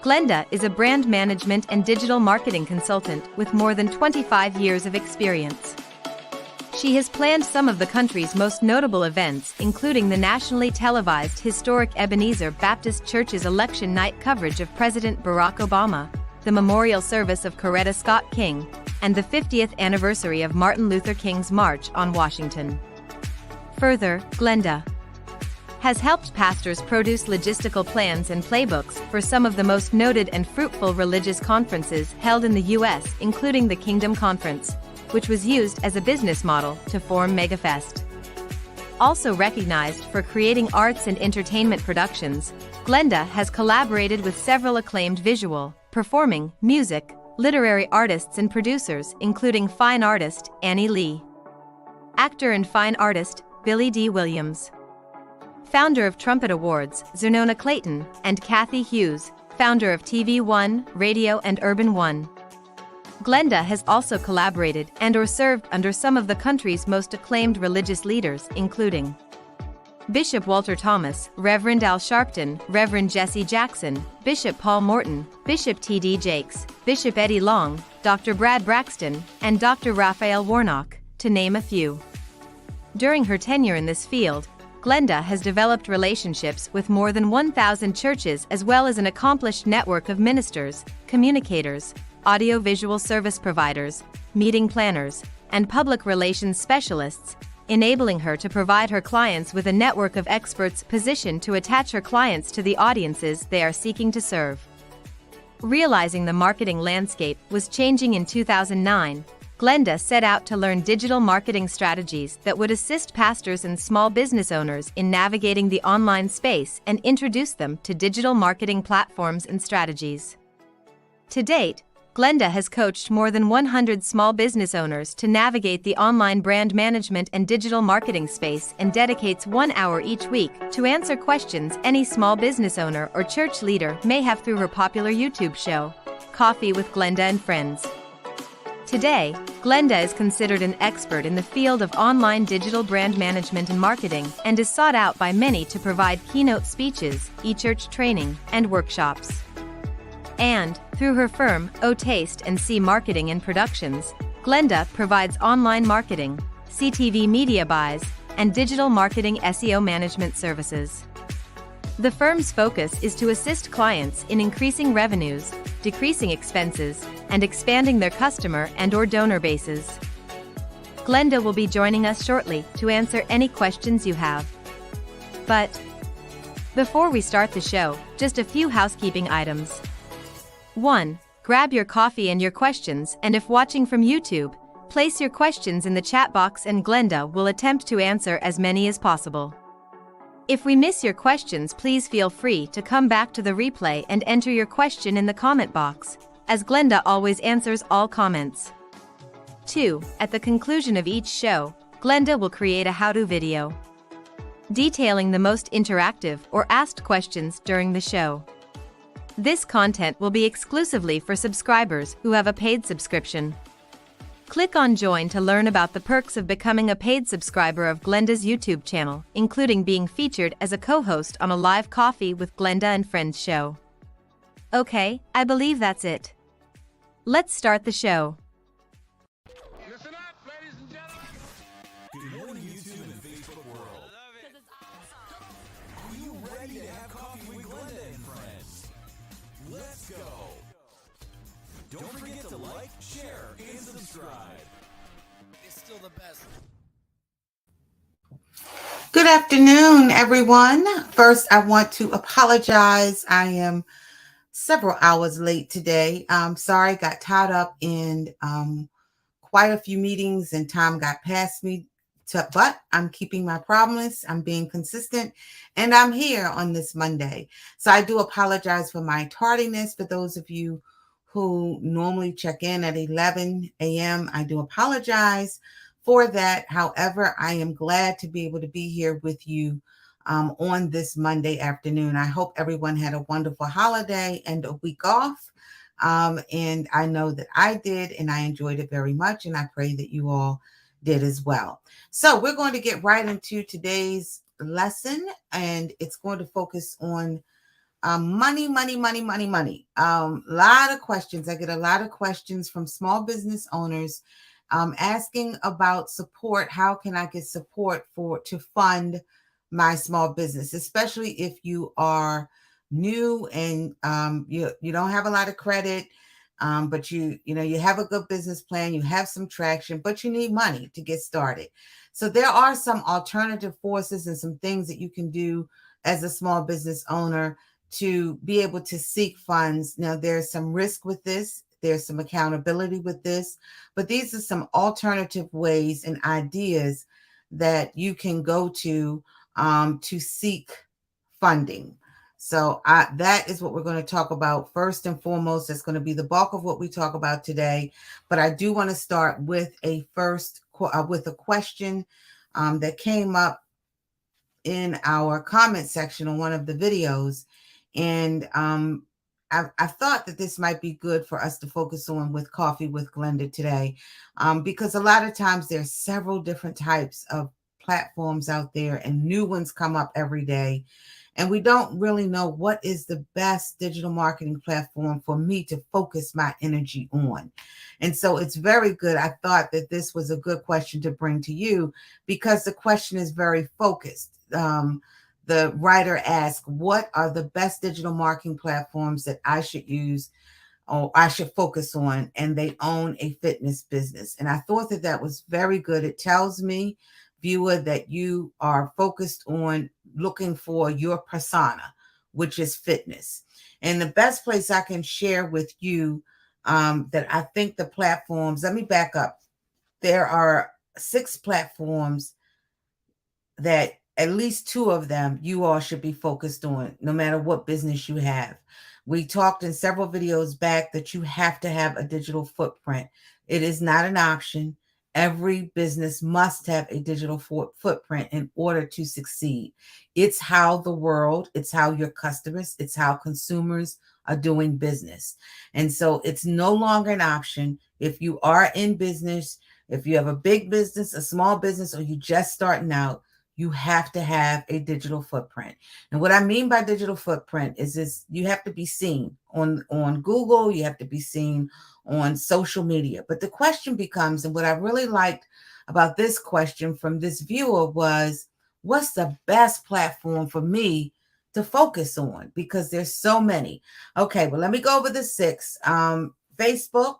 Glenda is a brand management and digital marketing consultant with more than 25 years of experience. She has planned some of the country's most notable events, including the nationally televised historic Ebenezer Baptist Church's election night coverage of President Barack Obama, the memorial service of Coretta Scott King, and the 50th anniversary of Martin Luther King's March on Washington. Further, Glenda has helped pastors produce logistical plans and playbooks for some of the most noted and fruitful religious conferences held in the U.S., including the Kingdom Conference, which was used as a business model to form MegaFest. Also recognized for creating arts and entertainment productions, Glenda has collaborated with several acclaimed visual, performing, music, literary artists and producers, including fine artist Annie Lee, actor and fine artist Billy D. Williams, founder of Trumpet Awards, Zernona Clayton, and Kathy Hughes, founder of TV One, Radio and Urban One. Glenda has also collaborated and/or served under some of the country's most acclaimed religious leaders, including Bishop Walter Thomas, Reverend Al Sharpton, Reverend Jesse Jackson, Bishop Paul Morton, Bishop T.D. Jakes, Bishop Eddie Long, Dr. Brad Braxton, and Dr. Raphael Warnock, to name a few. During her tenure in this field, Glenda has developed relationships with more than 1,000 churches as well as an accomplished network of ministers, communicators, audio-visual service providers, meeting planners, and public relations specialists, enabling her to provide her clients with a network of experts positioned to attach her clients to the audiences they are seeking to serve. Realizing the marketing landscape was changing in 2009, Glenda set out to learn digital marketing strategies that would assist pastors and small business owners in navigating the online space and introduce them to digital marketing platforms and strategies. To date, Glenda has coached more than 100 small business owners to navigate the online brand management and digital marketing space and dedicates 1 hour each week to answer questions any small business owner or church leader may have through her popular YouTube show, Coffee with Glenda and Friends. Today, Glenda is considered an expert in the field of online digital brand management and marketing and is sought out by many to provide keynote speeches, e-church training, and workshops. And, through her firm, O Taste & See Marketing and Productions, Glenda provides online marketing, CTV media buys, and digital marketing SEO management services. The firm's focus is to assist clients in increasing revenues, decreasing expenses, and expanding their customer and/or donor bases. Glenda will be joining us shortly to answer any questions you have. But before we start the show, just a few housekeeping items. 1. Grab your coffee and your questions, and if watching from YouTube, place your questions in the chat box and Glenda will attempt to answer as many as possible. If we miss your questions, please feel free to come back to the replay and enter your question in the comment box, as Glenda always answers all comments. 2. At the conclusion of each show, Glenda will create a how-to video detailing the most interactive or asked questions during the show. This content will be exclusively for subscribers who have a paid subscription. Click on Join to learn about the perks of becoming a paid subscriber of Glenda's YouTube channel, including being featured as a co-host on a live Coffee with Glenda and Friends show. Okay, I believe that's it. Let's start the show. Listen up, ladies and gentlemen. Good morning, YouTube and Facebook world. Are you ready to have coffee with Glenda and Friends? Let's go. Don't forget to like, share, and subscribe. It's still the best. Good afternoon, everyone. First, I want to apologize. I am several hours late today. I'm sorry, got tied up in quite a few meetings and time got past me. But I'm keeping my promise. I'm being consistent, and I'm here on this Monday. So I do apologize for my tardiness. For those of you who normally check in at 11 a.m., I do apologize for that. However, I am glad to be able to be here with you on this Monday afternoon. I hope everyone had a wonderful holiday and a week off. And I know that I did, and I enjoyed it very much. And I pray that you all did as well. So we're going to get right into today's lesson, and it's going to focus on Money, money, money, money, money. Lot of questions. I get a lot of questions from small business owners asking about support. How can I get support to fund my small business, especially if you are new and you don't have a lot of credit, but you have a good business plan, you have some traction, but you need money to get started. So there are some alternative forces and some things that you can do as a small business owner to be able to seek funds. Now, there's some risk with this. There's some accountability with this, but these are some alternative ways and ideas that you can go to seek funding. So that is what we're going to talk about first and foremost. That's going to be the bulk of what we talk about today. But I do want to start with a question that came up in our comment section on one of the videos. And I thought that this might be good for us to focus on with Coffee with Glenda today, because a lot of times there's several different types of platforms out there and new ones come up every day. And we don't really know what is the best digital marketing platform for me to focus my energy on. And so it's very good. I thought that this was a good question to bring to you because the question is very focused. The writer asked, what are the best digital marketing platforms that I should use or I should focus on? And they own a fitness business. And I thought that that was very good. It tells me, viewer, that you are focused on looking for your persona, which is fitness. And the best place I can share with you that I think the platforms, let me back up. There are 6 platforms that at least 2 of them you all should be focused on, no matter what business you have. We talked in several videos back that you have to have a digital footprint. It is not an option. Every business must have a digital footprint in order to succeed. It's how the world, it's how your customers, it's how consumers are doing business. And so it's no longer an option. If you are in business, if you have a big business, a small business, or you just starting out, you have to have a digital footprint. And what I mean by digital footprint is you have to be seen on Google, you have to be seen on social media. But the question becomes, and what I really liked about this question from this viewer was, what's the best platform for me to focus on? Because there's so many. Okay, well, let me go over the 6. Facebook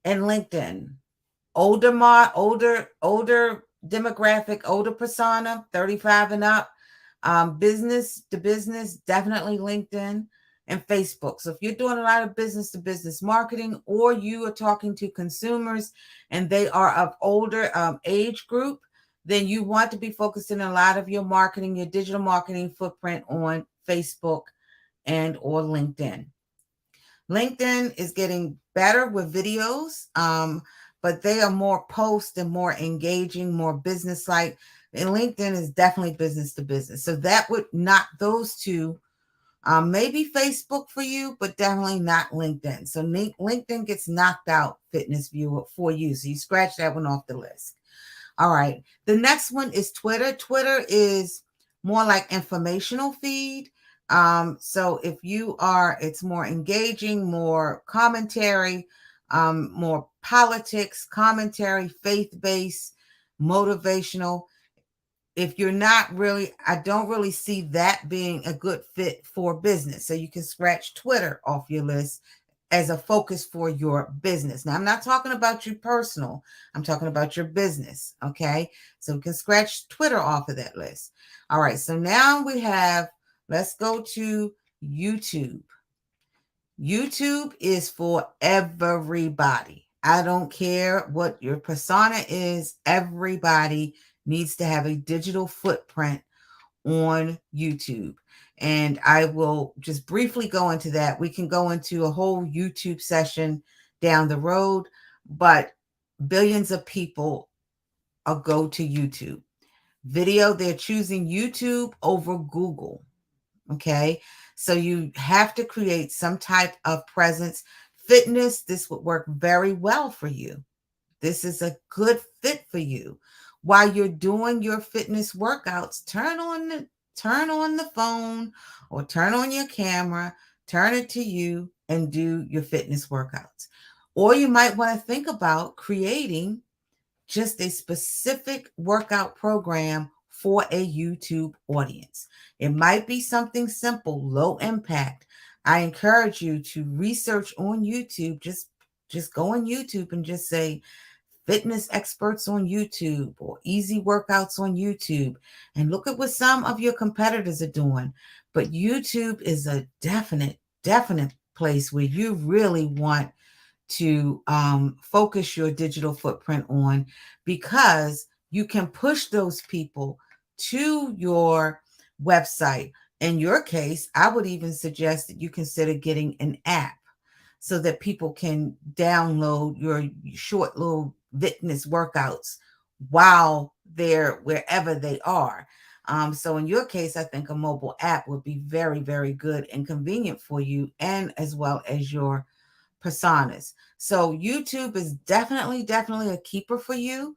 and LinkedIn. Older demographic, older persona, 35 and up. Business to business, definitely LinkedIn and Facebook. So if you're doing a lot of business to business marketing, or you are talking to consumers and they are of older age group, then you want to be focusing a lot of your marketing, your digital marketing footprint on Facebook and or LinkedIn. LinkedIn is getting better with videos, but they are more post and more engaging, more business-like. And LinkedIn is definitely business to business. So that would knock those 2. Maybe Facebook for you, but definitely not LinkedIn. So LinkedIn gets knocked out, fitness viewer, for you. So you scratch that one off the list. All right. The next one is Twitter. Twitter is more like informational feed. So if you are, it's more engaging, more commentary, more politics, commentary, faith-based, motivational. If you're not really, I don't really see that being a good fit for business. So you can scratch Twitter off your list as a focus for your business. Now, I'm not talking about you personal. I'm talking about your business. Okay. So we can scratch Twitter off of that list. All right. So now let's go to YouTube. YouTube is for everybody. I don't care what your persona is. Everybody needs to have a digital footprint on YouTube. And I will just briefly go into that. We can go into a whole YouTube session down the road, but billions of people go to YouTube. Video, they're choosing YouTube over Google. Okay. So you have to create some type of presence. Fitness, this would work very well for you. This is a good fit for you. While you're doing your fitness workouts, turn turn on the phone or turn on your camera, turn it to you, and do your fitness workouts. Or you might want to think about creating just a specific workout program for a YouTube audience. It might be something simple, low impact. I encourage you to research on YouTube. Just go on YouTube and just say fitness experts on YouTube or easy workouts on YouTube, and look at what some of your competitors are doing. But YouTube is a definite place where you really want to focus your digital footprint on, because you can push those people to your website. In your case, I would even suggest that you consider getting an app so that people can download your short little fitness workouts while they're wherever they are. So in your case, I think a mobile app would be very, very good and convenient for you, and as well as your personas. So YouTube is definitely a keeper for you,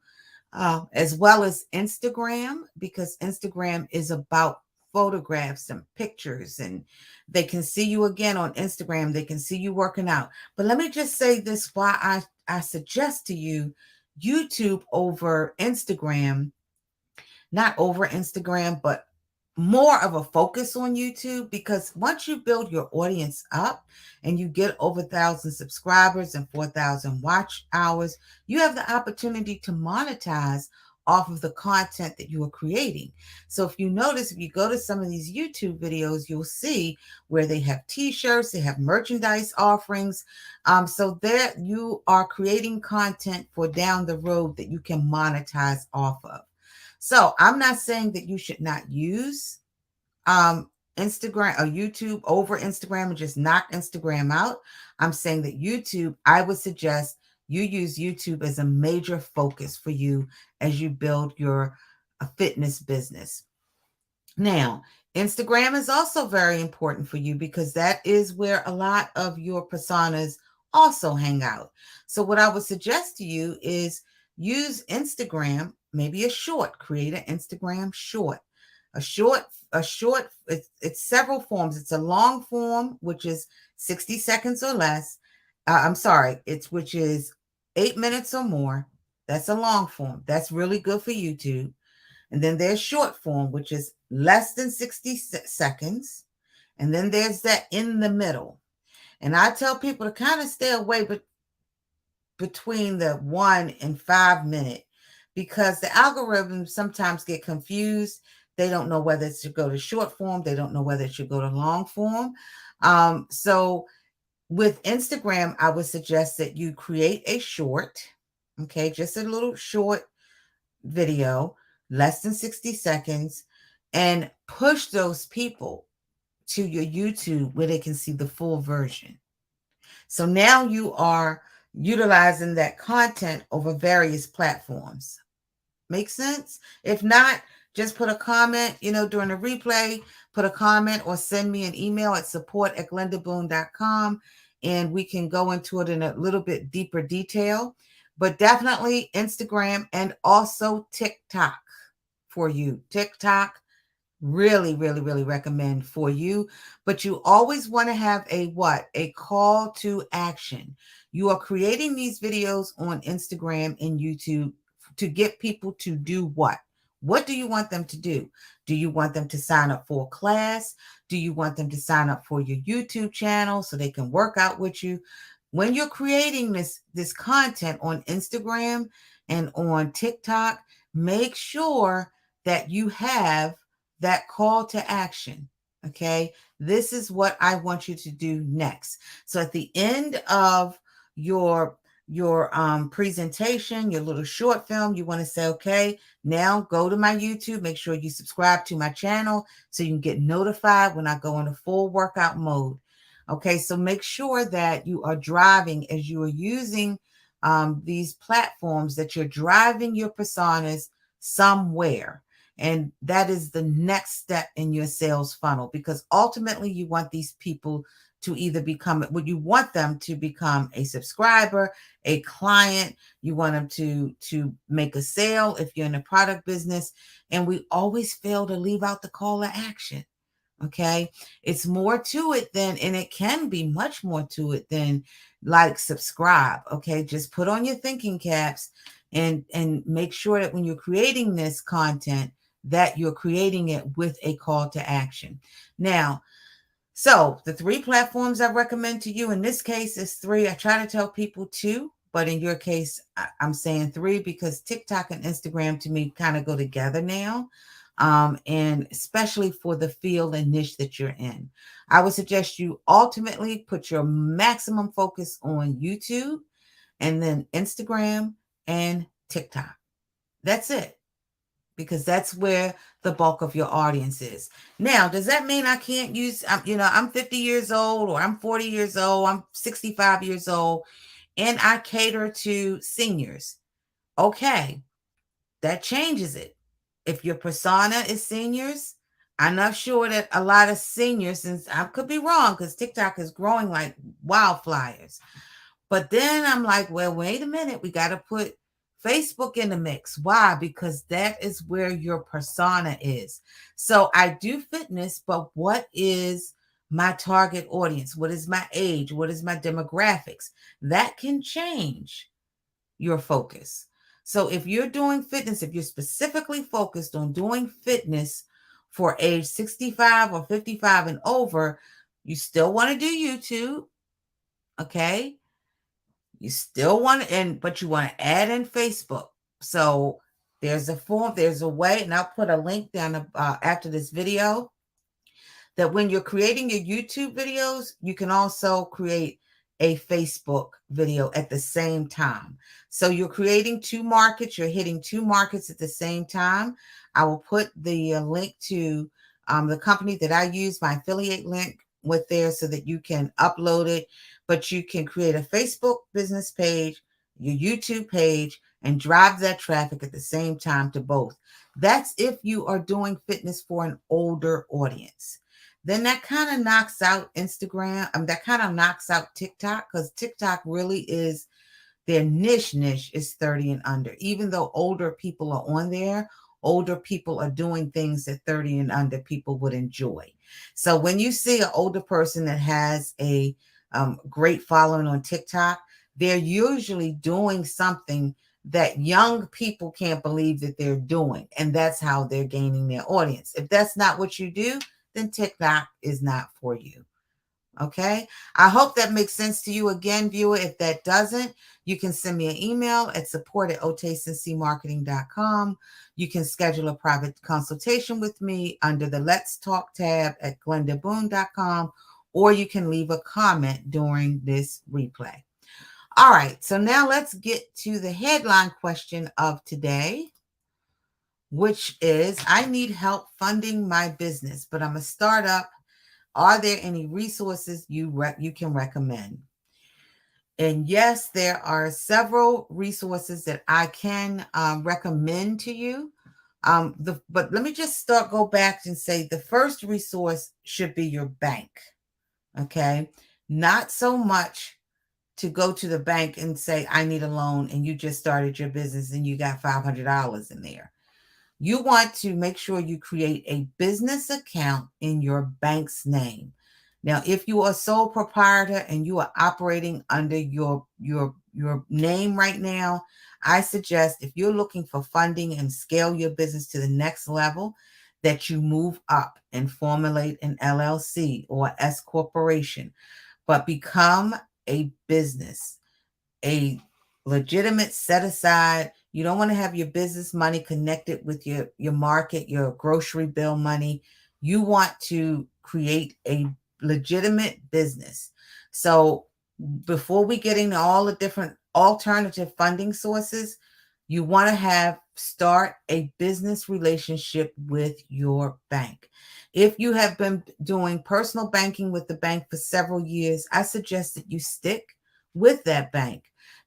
as well as Instagram, because Instagram is about photographs and pictures, and they can see you again on Instagram. They can see you working out. But let me just say this, why I suggest to you YouTube over Instagram, not over Instagram, but more of a focus on YouTube, because once you build your audience up and you get over 1,000 subscribers and 4,000 watch hours, you have the opportunity to monetize off of the content that you are creating. So if you notice, if you go to some of these YouTube videos, you'll see where they have t-shirts, they have merchandise offerings. So there you are creating content for down the road that you can monetize off of. So I'm not saying that you should not use Instagram or YouTube over Instagram and just knock Instagram out. I'm saying that YouTube, I would suggest you use YouTube as a major focus for you as you build your fitness business. Now, Instagram is also very important for you because that is where a lot of your personas also hang out. So what I would suggest to you is use Instagram, maybe a short, create an Instagram short. A short, it's several forms. It's a long form, which is 60 seconds or less. Which is 8 minutes or more. That's a long form. That's really good for YouTube. And then there's short form, which is less than 60 seconds. And then there's that in the middle. And I tell people to kind of stay away between the 1 and 5 minute, because the algorithms sometimes get confused. They don't know whether it should go to short form. They don't know whether it should go to long form. So with Instagram, I would suggest that you create a short, okay, just a little short video, less than 60 seconds, and push those people to your YouTube where they can see the full version. So now you are utilizing that content over various platforms. Make sense? If not, just put a comment, during the replay, put a comment or send me an email at support@glendaboone.com, and we can go into it in a little bit deeper detail. But definitely Instagram and also TikTok for you. TikTok, really recommend for you. But you always want to have a call to action. You are creating these videos on Instagram and YouTube to get people to do what? What do you want them to do? Do you want them to sign up for a class? Do you want them to sign up for your YouTube channel so they can work out with you? When you're creating this content on Instagram and on TikTok, make sure that you have that call to action. Okay. This is what I want you to do next. So at the end of your presentation, your little short film, you want to say, okay, now go to my YouTube, make sure you subscribe to my channel so you can get notified when I go into full workout mode. Okay, so make sure that you are driving as you are using these platforms, that you're driving your personas somewhere. And that is the next step in your sales funnel, because ultimately you want these people to either become, would you want them to become a subscriber, a client, you want them to make a sale if you're in the product business. And we always fail to leave out the call to action. Okay. It's more to it than, and it can be much more to it than like, subscribe. Okay. Just put on your thinking caps and make sure that when you're creating this content, that you're creating it with a call to action. Now, so the 3 platforms I recommend to you in this case is 3. I try to tell people 2, but in your case, I'm saying 3 because TikTok and Instagram to me kind of go together now. And especially for the field and niche that you're in. I would suggest you ultimately put your maximum focus on YouTube and then Instagram and TikTok. That's it. Because that's where the bulk of your audience is. Now, does that mean I can't use, I'm 50 years old or I'm 40 years old, I'm 65 years old, and I cater to seniors? Okay, that changes it. If your persona is seniors, I'm not sure that a lot of seniors, and I could be wrong because TikTok is growing like wildfires. But then I'm like, well, wait a minute, we got to put Facebook in the mix. Why? Because that is where your persona is. So I do fitness, but what is my target audience? What is my age? What is my demographics? That can change your focus. So if you're doing fitness, if you're specifically focused on doing fitness for age 65 or 55 and over, you still want to do YouTube. Okay. You still want to, but you want to add in Facebook. So there's a form, there's a way, and I'll put a link down after this video, that when you're creating your YouTube videos, you can also create a Facebook video at the same time. So you're creating 2 markets, you're hitting 2 markets at the same time. I will put the link to the company that I use, my affiliate link with there, so that you can upload it, but you can create a Facebook business page, your YouTube page, and drive that traffic at the same time to both. That's if you are doing fitness for an older audience. Then that kind of knocks out Instagram. That kind of knocks out TikTok, because TikTok really is, their niche is 30 and under. Even though older people are on there, older people are doing things that 30 and under people would enjoy. So when you see an older person that has a great following on TikTok, they're usually doing something that young people can't believe that they're doing. And that's how they're gaining their audience. If that's not what you do, then TikTok is not for you. Okay. I hope that makes sense to you. Again, viewer, if that doesn't, you can send me an email at support@otasencmarketing.com. You can schedule a private consultation with me under the Let's Talk tab at glendaboone.com, or you can leave a comment during this replay. All right. So now let's get to the headline question of today, which is, I need help funding my business, but I'm a startup. Are there any resources you can recommend? And yes, there are several resources that I can recommend to you. But let me just go back and say the first resource should be your bank. Okay. Not so much to go to the bank and say, I need a loan, and you just started your business and you got $500 in there. You want to make sure you create a business account in your bank's name. Now, if you are a sole proprietor and you are operating under your name right now, I suggest, if you're looking for funding and scale your business to the next level, that you move up and formulate an LLC or S corporation, but become a business, a legitimate set aside. You don't want to have your business money connected with your market, your grocery bill money. You want to create a legitimate business. So before we get into all the different alternative funding sources, you want to start a business relationship with your bank. If you have been doing personal banking with the bank for several years, I suggest that you stick with that bank,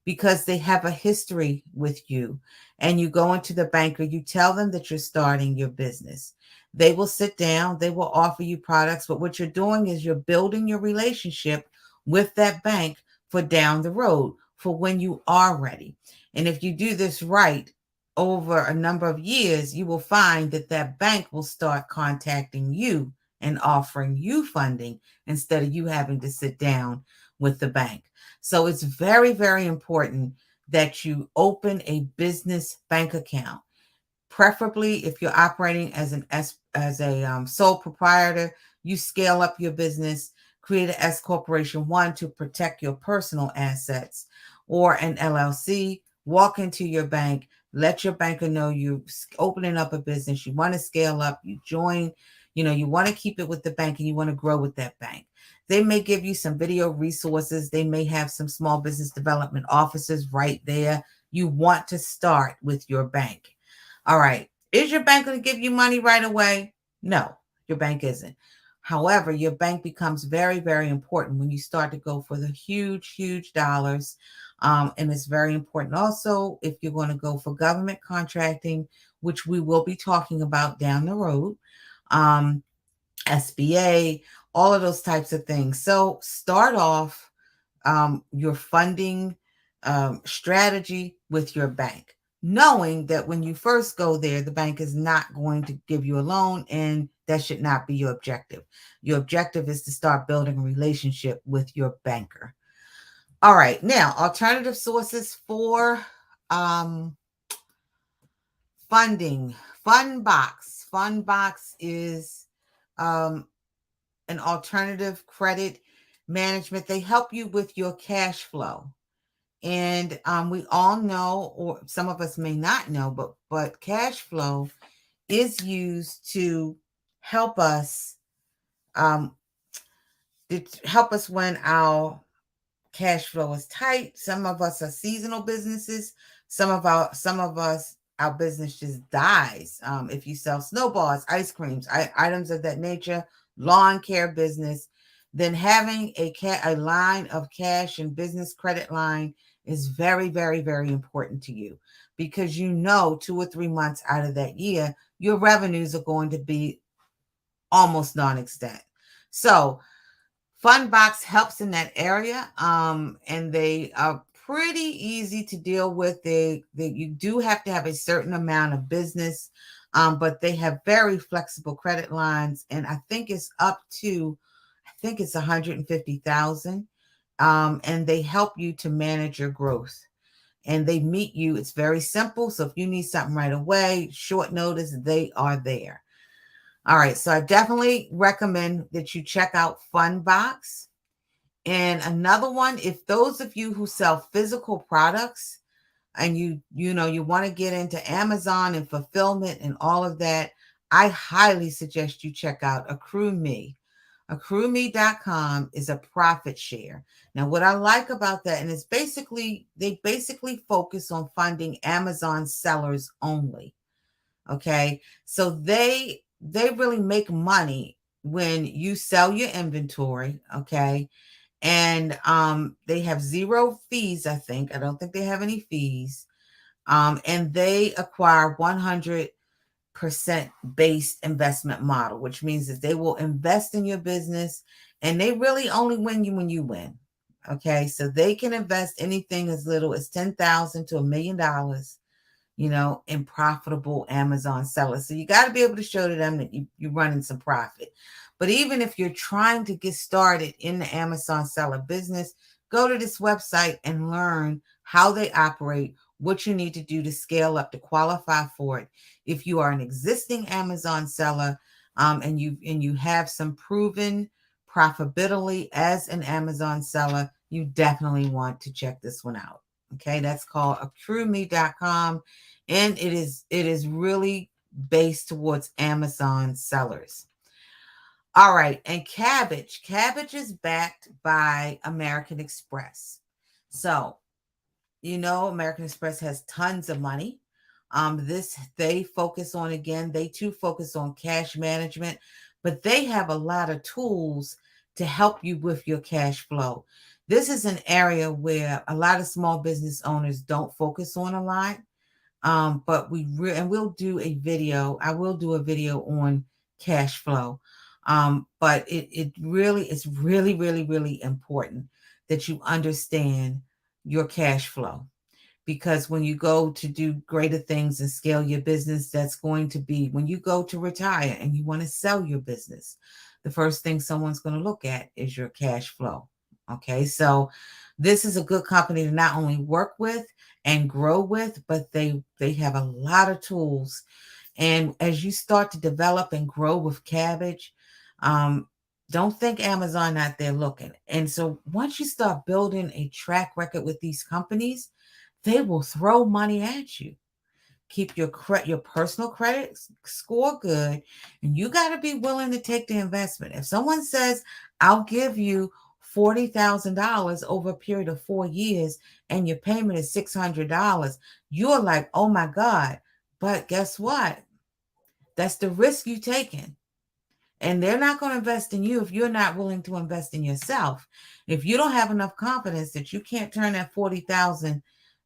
because they have a history with you. And you go into the banker, you tell them that you're starting your business. They will sit down, they will offer you products, but what you're doing is you're building your relationship with that bank for down the road, for when you are ready. And if you do this right over a number of years, you will find that that bank will start contacting you and offering you funding instead of you having to sit down with the bank. So it's very, very important that you open a business bank account. Preferably, if you're operating as a sole proprietor, you scale up your business, create an S corporation, one, to protect your personal assets, or an LLC. Walk into your bank, let your banker know you're opening up a business, you want to scale up, you join, you want to keep it with the bank and you want to grow with that bank. They may give you some video resources. They may have some small business development offices right there. You want to start with your bank. All right. Is your bank going to give you money right away? No, your bank isn't. However, your bank becomes very, very important when you start to go for the huge, huge dollars. And it's very important also if you're going to go for government contracting, which we will be talking about down the road, SBA, all of those types of things. So start off your funding strategy with your bank, knowing that when you first go there, the bank is not going to give you a loan, and that should not be your objective. Your objective is to start building a relationship with your banker. All right. Now, alternative sources for funding. Fundbox. Fundbox is an alternative credit management. They help you with your cash flow. And we all know, or some of us may not know, but cash flow is used to help us when our cash flow is tight. Some of us are seasonal businesses. Some of us, our business just dies. If you sell snowballs, ice creams, items of that nature, lawn care business, then having a line of cash and business credit line is very, very, very important to you, because 2 or 3 months out of that year, your revenues are going to be almost non-existent. So Fundbox helps in that area, and they are pretty easy to deal with. You do have to have a certain amount of business, but they have very flexible credit lines, and I think it's up to, it's 150,000, and they help you to manage your growth. And they meet you. It's very simple. So if you need something right away, short notice, they are there. All right. So I definitely recommend that you check out Fundbox. And another one, if those of you who sell physical products and you want to get into Amazon and fulfillment and all of that, I highly suggest you check out Trueme. Trueme.com is a profit share. Now, what I like about that, and they basically focus on funding Amazon sellers only. Okay. So they really make money when you sell your inventory. Okay. And they have zero fees, I think. I don't think they have any fees. And they acquire 100% based investment model, which means that they will invest in your business, and they really only win you when you win. Okay. So they can invest anything as little as $10,000 to $1 million, in profitable Amazon sellers. So you got to be able to show to them that you're running some profit. But even if you're trying to get started in the Amazon seller business, go to this website and learn how they operate, what you need to do to scale up to qualify for it. If you are an existing Amazon seller, and you have some proven profitability as an Amazon seller, you definitely want to check this one out. Okay, that's called Trueme.com, and it is really based towards Amazon sellers. All right, and Cabbage is backed by American Express. So, American Express has tons of money. They focus on, again, they too focus on cash management, but they have a lot of tools to help you with your cash flow. This is an area where a lot of small business owners don't focus on a lot. But we'll do a video. I will do a video on cash flow. But it's really, really, really important that you understand your cash flow, because when you go to do greater things and scale your business, that's going to be when you go to retire and you want to sell your business, the first thing someone's going to look at is your cash flow. Okay, so this is a good company to not only work with and grow with, but they have a lot of tools. And as you start to develop and grow with Cabbage, don't think Amazon not there looking. And so once you start building a track record with these companies, they will throw money at you. Keep your personal credit score good, and you got to be willing to take the investment. If someone says, I'll give you $40,000 over a period of 4 years and your payment is $600, you're like, oh my God. But guess what? That's the risk you're taking. And they're not going to invest in you if you're not willing to invest in yourself. If you don't have enough confidence that you can't turn that $40,000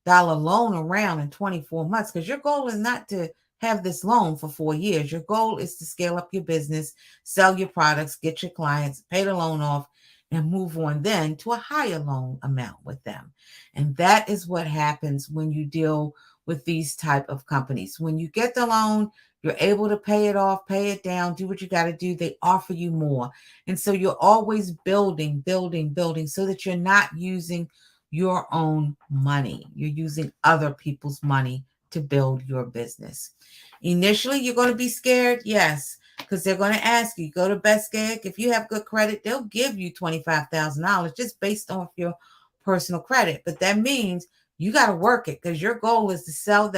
loan around in 24 months, because your goal is not to have this loan for 4 years. Your goal is to scale up your business, sell your products, get your clients, pay the loan off, and move on then to a higher loan amount with them. And that is what happens when you deal with these type of companies. When you get the loan, you're able to pay it off, pay it down, do what you got to do. They offer you more. And so you're always building so that you're not using your own money. You're using other people's money to build your business. Initially, you're going to be scared. Yes, because they're going to ask you, go to Best Egg. If you have good credit, they'll give you $25,000 just based on your personal credit. But that means you got to work it, because your goal is to sell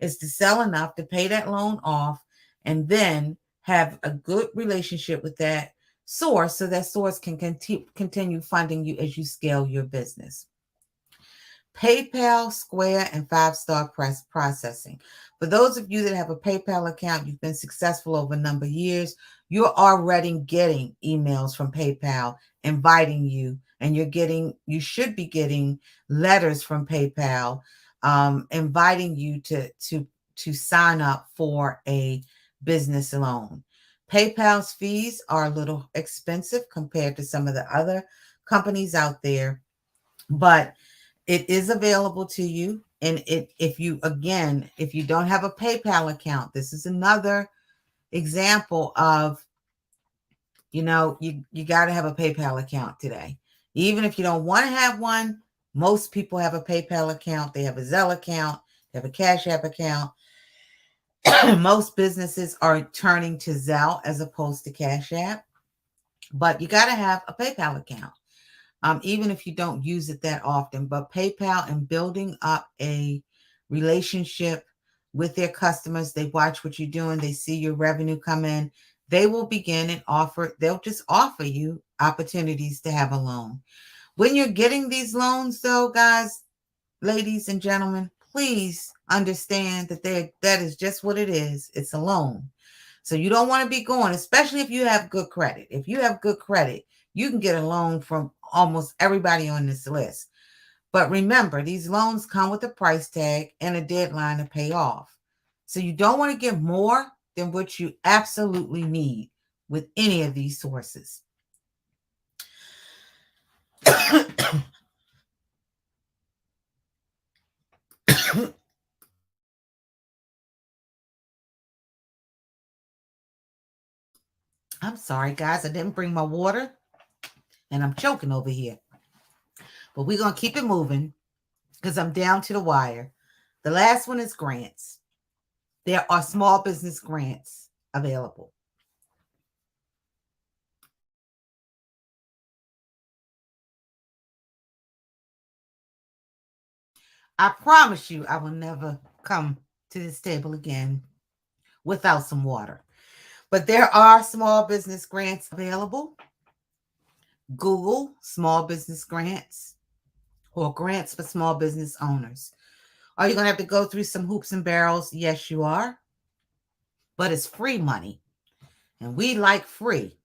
is to sell enough to pay that loan off, and then have a good relationship with that source so that source can continue funding you as you scale your business. PayPal, Square, and 5-Star Processing. For those of you that have a PayPal account, you've been successful over a number of years, you're already getting emails from PayPal inviting you, and you should be getting letters from PayPal inviting you to sign up for a business loan. PayPal's fees are a little expensive compared to some of the other companies out there, but it is available to you. And if you don't have a PayPal account, this is another example of, you got to have a PayPal account today. Even if you don't want to have one, most people have a PayPal account. They have a Zelle account. They have a Cash App account. Most businesses are turning to Zelle as opposed to Cash App. But you got to have a PayPal account. Even if you don't use it that often. But PayPal and building up a relationship with their customers, they watch what you're doing, they see your revenue come in, they will begin and they'll just offer you opportunities to have a loan. When you're getting these loans, though, guys, ladies and gentlemen, please understand that is just what it is. It's a loan. So you don't want to be going, especially if you have good credit. If you have good credit, you can get a loan from almost everybody on this list. But remember, these loans come with a price tag and a deadline to pay off. So you don't want to give more than what you absolutely need with any of these sources. I'm sorry, guys. I didn't bring my water and I'm choking over here. But we're going to keep it moving because I'm down to the wire. The last one is grants. There are small business grants available. I promise you I will never come to this table again without some water. But there are small business grants available. Google small business grants or grants for small business owners. Are you going to have to go through some hoops and barrels? Yes, you are. But it's free money. And we like free.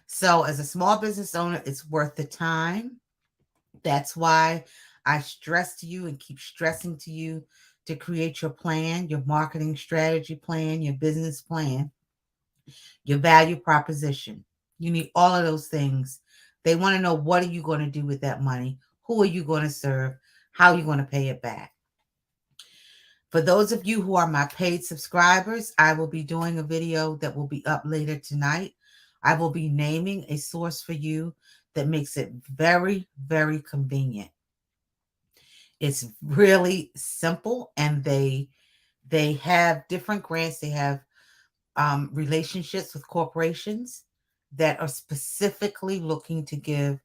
So as a small business owner, it's worth the time. That's why I stress to you and keep stressing to you to create your plan, your marketing strategy plan, your business plan, your value proposition. You need all of those things. They want to know, what are you going to do with that money? Who are you going to serve? How are you going to pay it back? For those of you who are my paid subscribers, I will be doing a video that will be up later tonight. I will be naming a source for you that makes it very, very convenient. It's really simple, and they have different grants. They have relationships with corporations that are specifically looking to give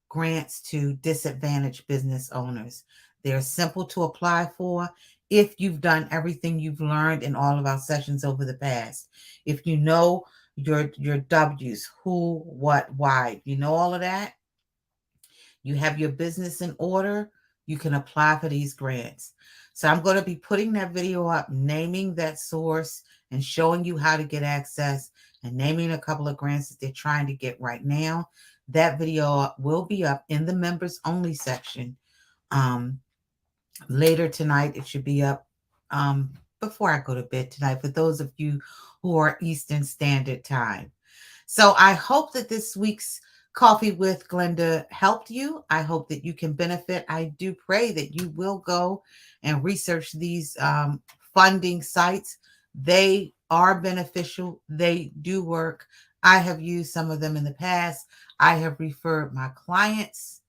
grants to disadvantaged business owners. They're simple to apply for if you've done everything you've learned in all of our sessions over the past. If you know your W's, who, what, why, you know all of that, you have your business in order, you can apply for these grants. So I'm going to be putting that video up, naming that source and showing you how to get access, and naming a couple of grants that they're trying to get right now. That video will be up in the members only section later tonight. It should be up before I go to bed tonight for those of you who are Eastern Standard Time. So I hope that this week's Coffee with Glenda helped you. I hope that you can benefit. I do pray that you will go and research these funding sites. They are beneficial. They do work. I have used some of them in the past. I have referred my clients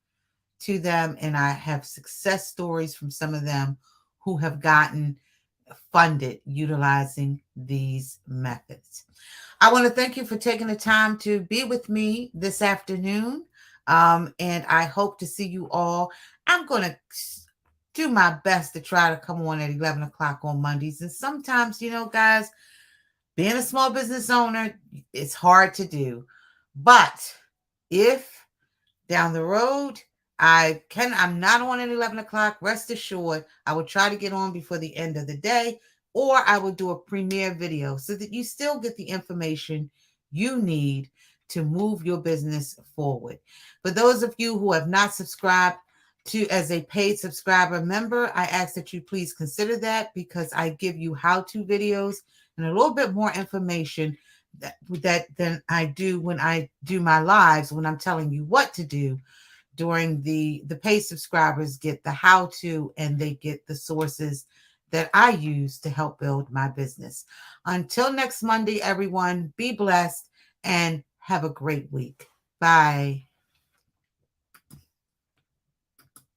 to them, and I have success stories from some of them who have gotten funded utilizing these methods. I want to thank you for taking the time to be with me this afternoon. And I hope to see you all. I'm going to do my best to try to come on at 11 o'clock on Mondays. And sometimes, guys, being a small business owner, it's hard to do. But if down the road, I'm not on at 11 o'clock, rest assured, I will try to get on before the end of the day, or I will do a premiere video so that you still get the information you need to move your business forward. For those of you who have not subscribed to as a paid subscriber member, I ask that you please consider that, because I give you how-to videos and a little bit more information that than I do when I do my lives, when I'm telling you what to do. During the paid subscribers get the how-to, and they get the sources that I use to help build my business. Until next Monday, everyone, be blessed and have a great week. Bye.